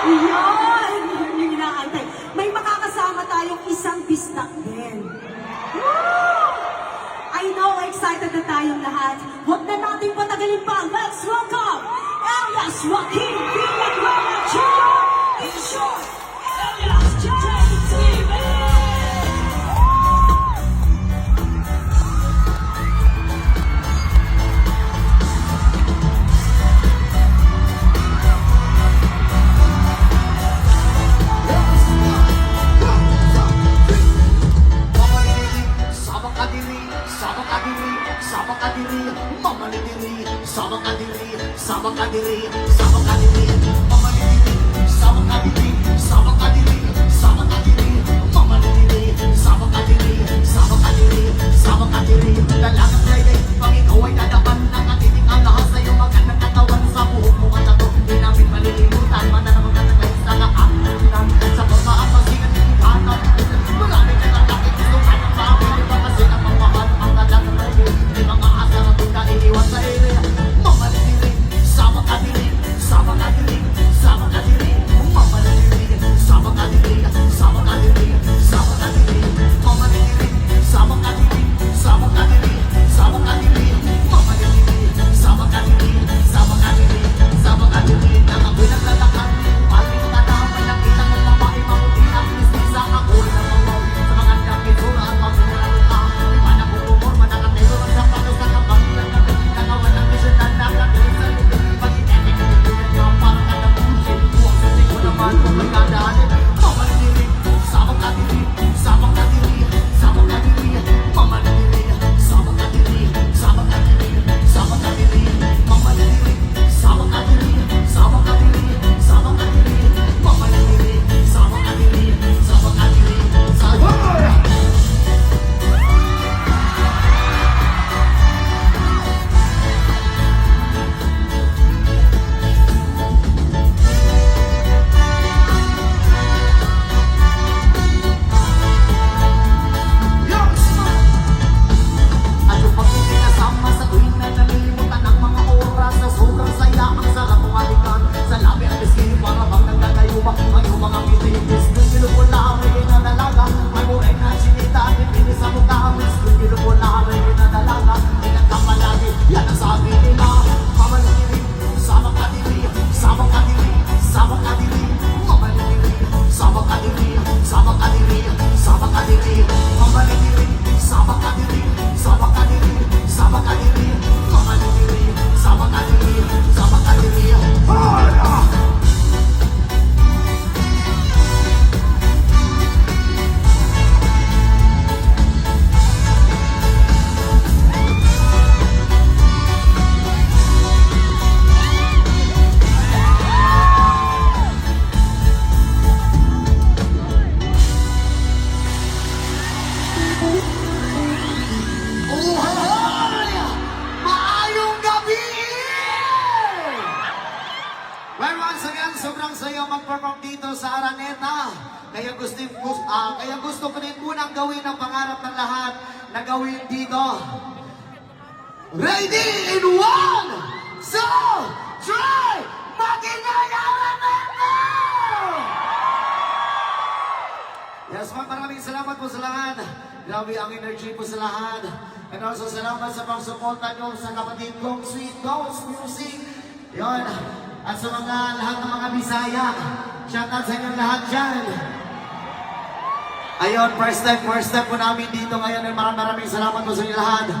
Iyon! Yung inaantay. May makakasama tayong isang bistak din. Woo! I know, excited na tayong lahat. Huwag na natin patagalin pa. Let's welcome Elias Joaquin Villanueva Jr. In short, Elias JTV! Sabang kadiri, sabang kadiri, mama diri, sabang kadiri, sabang kadiri, sabang kadiri, mama diri, sabang kadiri, sabang kadiri, sabang kadiri, dalagang Friday, pag ikaw ay dadapan, nakatiting ang lahat sa'yo, magandang katawan sa buhok mo at ako, di namin malilimutan, mananamang natagay sa nakakakunan, sa pagmaamasigan ng ikanap, marami ka lang nakikisukan ng mami, di ba kasi ang mga mahal, ang dalagang Friday, di mga asar at hindi iniwan sa area, mama diri, sabang kadiri, sabang kadiri, sabang kadiri, mama diri, sabang kadiri, sabang kadiri, sabang kadiri, mama diri, sabang kadiri, sabang kadiri, sabang kadiri, mama diri, sabang kadiri, sabang kadiri, sabang kadiri, nakabilang lalakan, pati katama ng kitang ng babae, mabuti ang bisnis ang ako na mawaw, sa mga dakitsura at pagmumula ka, di ba na kumumor, manakatero ang sapato sa kapag, nagawa ng mission na nakatero sa lugar, sobrang saya mag-perform dito sa Araneta. Kaya gusto ko din munang gawin ang pangarap ng lahat na gawin dito. Ready in 1, 2, 3, Makinaya Araneta! Yes, maraming salamat po sa lahat. Grabe ang energy po sa lahat. And also salamat sa pagsuporta nyo sa kapatid kong Sweet Toast Music. Yun. At sa mga lahat ng mga Bisaya, shoutout sa inyong lahat dyan. Ayun, first time po namin dito ngayon. Maraming salamat po sa inyo lahat.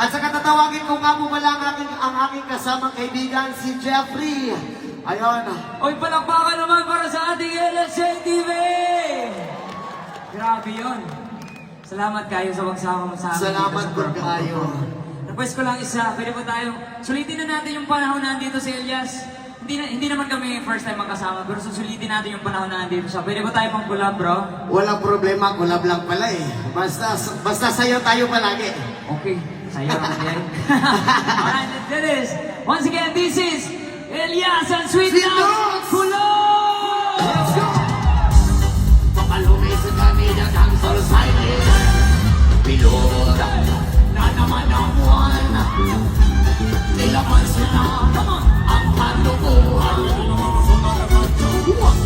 At sa katatawagin ko nga po pala ang aking kasamang kaibigan, si Jeffrey. Ayun. Oy, palakpakan naman para sa ating LSJ TV! Grabe yun. Salamat kayo sa pagsama mo sa amin. Salamat po kayo. Request ko lang isa, pwede po tayo, sulitin na natin yung panahon na nandito si Elias. Hindi naman kami first time magkasama, pero susulitin natin yung panahon na nandito siya. Pwede ba tayo pang collab, bro? Walang problema, collab lang pala eh. Basta sayo tayo palagi. Okay, sayo naman yan. Alright, let's do this. Once again, this is Elias and Sweet Notes! Kulog! Let's go! Papalumay sa kami ng dancehall silence. Bilog na naman ang buwan. Nilaman sila ang kalukuhan. Huwag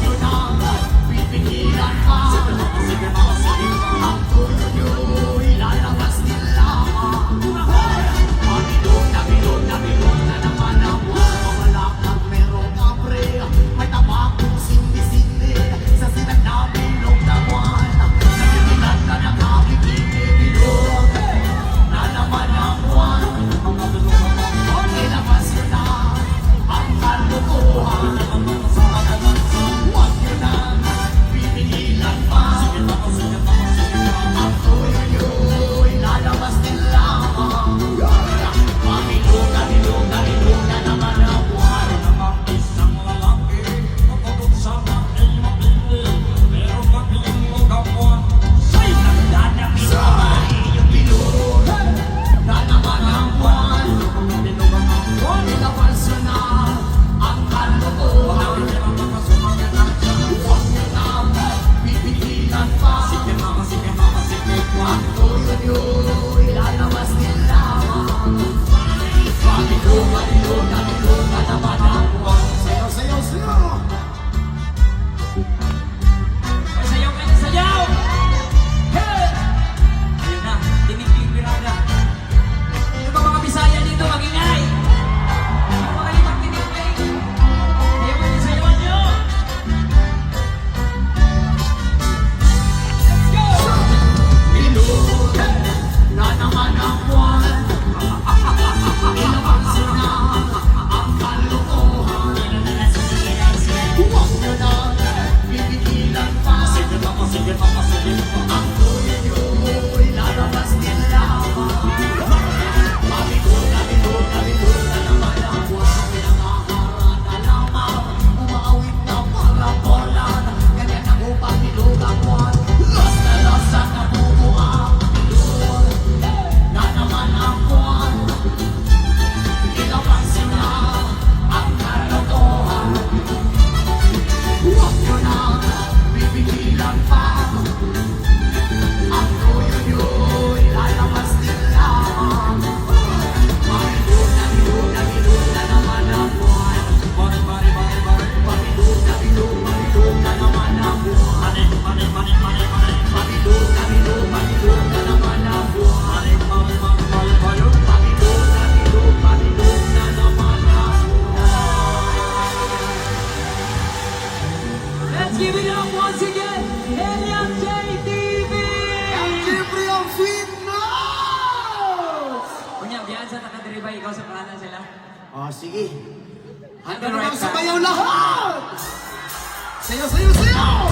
Let's give it up once again, Elias JTV! Ang Jeffrey of Sweet Notes! Kunya, biyan sa nakadiriba, ikaw sa kanan sila. Oh, sige. Handa Right na lang side. sumayaw lahat! Sayaw, sayaw, sayaw!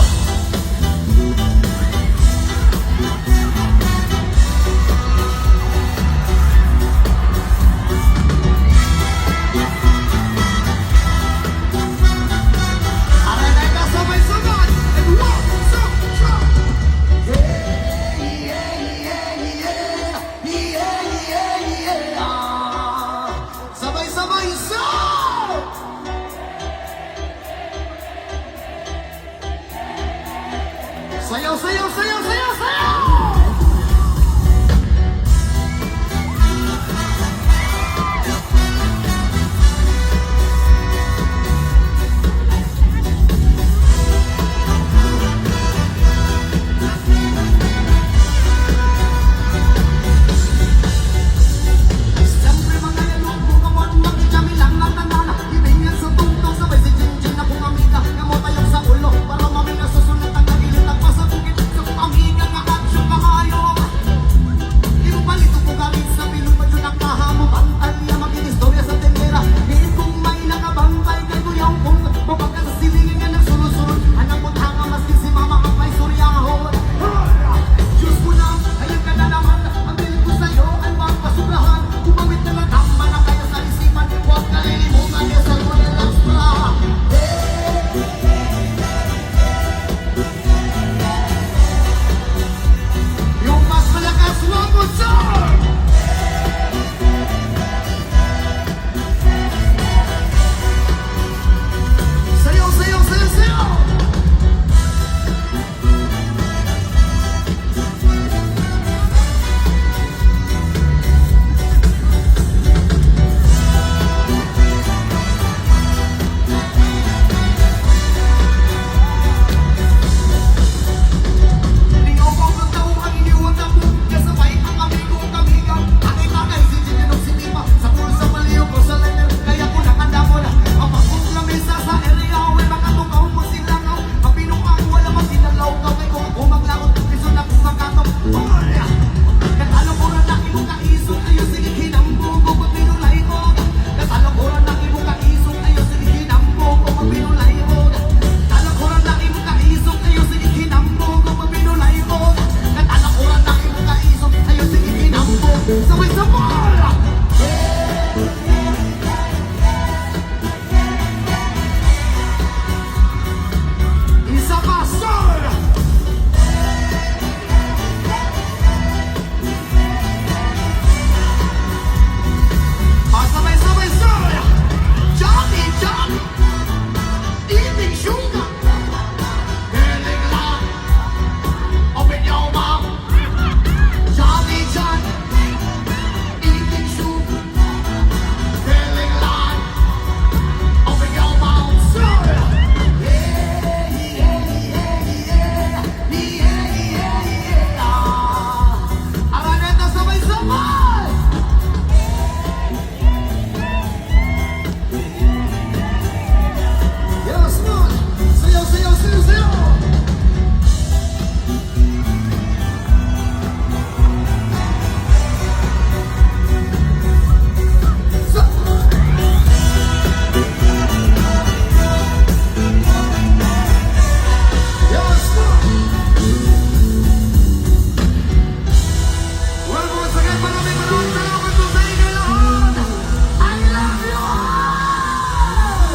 Aray na ito, sabay-sabay! And one, two, three! Yeah, yeah, yeah, yeah! Yeah, yeah, yeah! Sabay-sabay, so! Sayaw, sayaw, sayaw, sayaw, sayaw! Siyempre mga yalong bukamot, magkikami lang ang tanana. Ibigyan sa tungtong, sabay si Jinjin na kung amiga. Gamotay sa ulo, para mamaya sa sulat ang nagilid. Nagpasa bukit sa kung amiga nga at siya kahayo. Yung palito ko gamit sa pinupad yun ang kahamo. Bantay niya mag-inistorya sa tendera. Hindi kong may nakabantay kay kuyaw kong babagka sa silingin nga ng sulod-sulod. Anak mo't hanga maski si mama ang may suryahon. Diyos ko lang, ayun ka na naman. Ang pilit ko sa'yo ay magpasubrahan. Kumawit na lang tama na kaya sa isipan. Huwag ka lilimutan niya sa mga lakstra. Yung mas malakas, one more time! Sayaw, sayaw, sayaw, sayaw! Ikaw bang nagtaong ang iniwan na po? Kasabay ang amigo kamiga. Aking kakay si Jinjinong si Tima. Sa pulo sa maliw ko sa letter. Kaya ko nakanda mo na. Ang pagkuklamisa sa area. Huwag makatukaw mo silangaw. Ang pinukang wala maginalaw. Kaway ko ang kumaglaot. Piso na kumakato. Katalo ko na imong kaisong. Ayaw sige hinambog. O pagpinulay ko. Katalo ko na imong kaisong. Ayaw sige hinambog. O pagpinulay ko. Katalo ko na imong kaisong. Ayaw sige hinambog. O pagpinulay ko. Katalo ko na imong kaisong. Ayaw sige hinambog. Sabay sa bola! Isa pa, sir! Sabay-sabay, sir! Johnny, Johnny! Eating sugar! Galing lang! Open your mouth! Johnny, Johnny! Eating sugar! Galing lang! Open your mouth, sir! Yeah, yeah, yeah, yeah! Yeah, yeah, yeah! Araneta, sabay-sabay! Yes, man! Sayaw, sayaw, sayaw, sayaw! Yes, man! Well, once again, maraming salamat po sa inyo lahat! I love you all!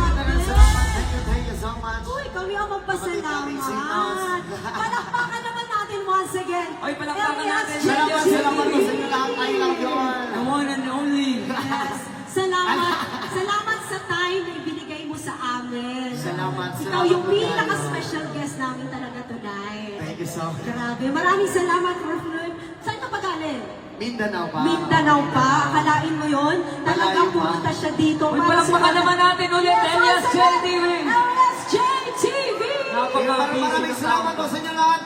Thank you so much. Uy, kami ang magpasalamat. Sounds. Palakpakan naman natin once again. Oy, palakpakan Elias natin. Salamat, JTV. salamat po sa inyo lahat. I love you all. The one and only. Yes. Salamat. Salamat sa time na ibinigay mo sa amin. Salamat, Ikaw salamat yung po tayo. pinaka-special guest namin talaga tonight. Thank you so much. Grabe. Maraming salamat, Orphan. Saan ka pa galing? Mindanao pa. Mindanao pa. Akalain mo yun? Talagang Malayo pa. pumunta siya dito. Uy, para sa- palakpakan naman natin ulit, Yes, Elias once again, JTV. Elias JTV! Maraming salamat po sa inyo lahat.